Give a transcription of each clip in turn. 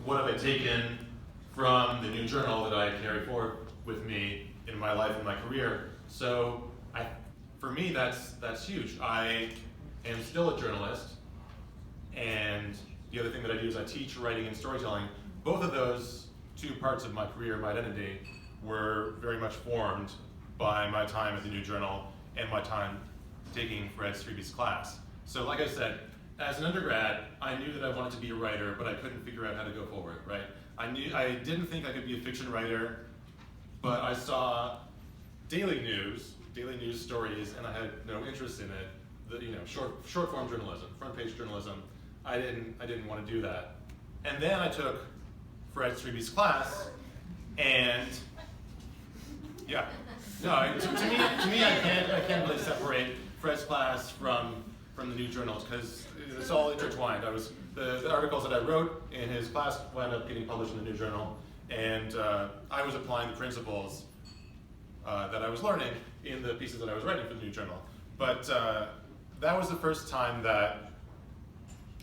what have I taken from the new journal that I carry forward with me in my life and my career. So for me, that's huge. I am still a journalist, and the other thing that I do is I teach writing and storytelling. Both of those two parts of my career, my identity, were very much formed by my time at the New Journal and my time taking Fred Strebeig's class. So like I said, as an undergrad, I knew that I wanted to be a writer, but I couldn't figure out how to go forward, right? I didn't think I could be a fiction writer, but I saw daily news stories, and I had no interest in it. Short form journalism, front page journalism. I didn't want to do that. And then I took Fred Strebeig's class, and yeah, no. To me, I can't really separate Fred's class from the New Journal because it's all intertwined. The articles that I wrote in his class wound up getting published in the New Journal, and I was applying the principles that I was learning in the pieces that I was writing for the New Journal. But that was the first time that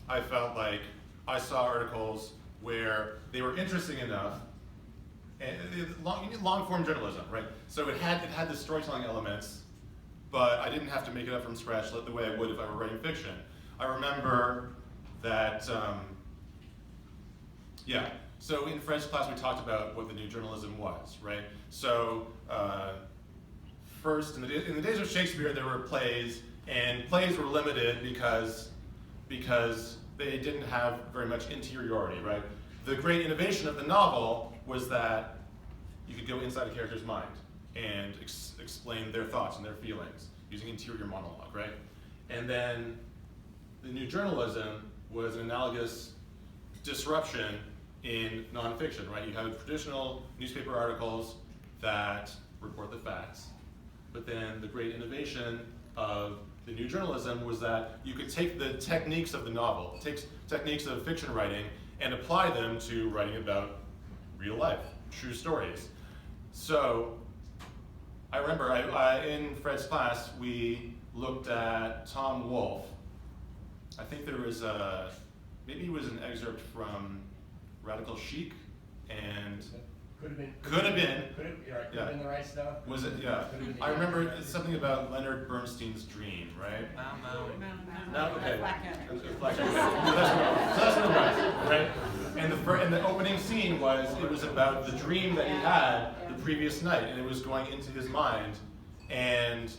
I felt like I saw articles where they were interesting enough, and long form journalism, right? So it had the storytelling elements, but I didn't have to make it up from scratch the way I would if I were writing fiction. I remember that, so in Fred's class we talked about what the new journalism was, right? So first, in the days of Shakespeare, there were plays, and plays were limited because they didn't have very much interiority, right? The great innovation of the novel was that you could go inside a character's mind and explain their thoughts and their feelings using interior monologue, right? And then the new journalism was an analogous disruption in nonfiction, right? You have traditional newspaper articles that report the facts, but then the great innovation of the new journalism was that you could take the techniques of the novel, techniques of fiction writing, and apply them to writing about real life, true stories. So I remember in Fred's class, we looked at Tom Wolfe. I think there was maybe it was an excerpt from Radical Chic, and Could have been the right stuff. Was it? Yeah. I remember it's something about Leonard Bernstein's dream, right? No. Okay. So that's what it was, right? And the opening scene was about the dream that he had the previous night, and it was going into his mind, and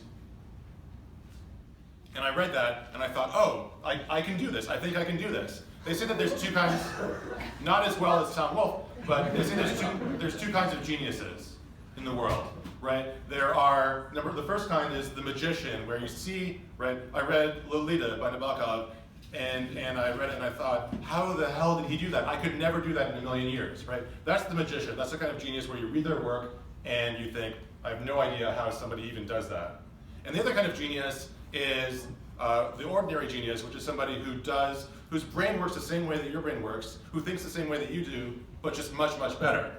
I read that, and I thought, oh, I can do this. I think I can do this. They say that there's two kinds, not as well as Tom Wolfe, but they say there's two kinds of geniuses in the world, right? There are, the first kind is the magician, where you see, right? I read Lolita by Nabokov, and I read it and I thought, how the hell did he do that? I could never do that in a million years, right? That's the magician. That's the kind of genius where you read their work and you think, I have no idea how somebody even does that. And the other kind of genius is the ordinary genius, which is somebody whose brain works the same way that your brain works, who thinks the same way that you do, but just much, much better.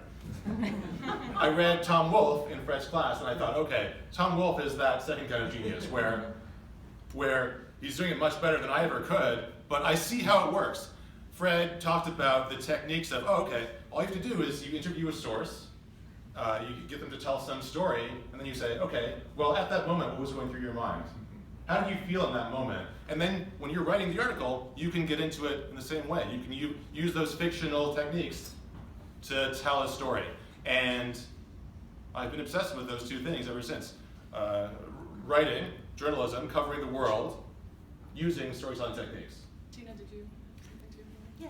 I read Tom Wolfe in Fred's class, and I thought, okay, Tom Wolfe is that second kind of genius, where he's doing it much better than I ever could, but I see how it works. Fred talked about the techniques of, okay, all you have to do is you interview a source, you get them to tell some story, and then you say, okay, well, at that moment, what was going through your mind? How did you feel in that moment? And then when you're writing the article, you can get into it in the same way. You can use those fictional techniques to tell a story. And I've been obsessed with those two things ever since. Writing, journalism, covering the world, using storytelling techniques. Tina, did you? Yeah.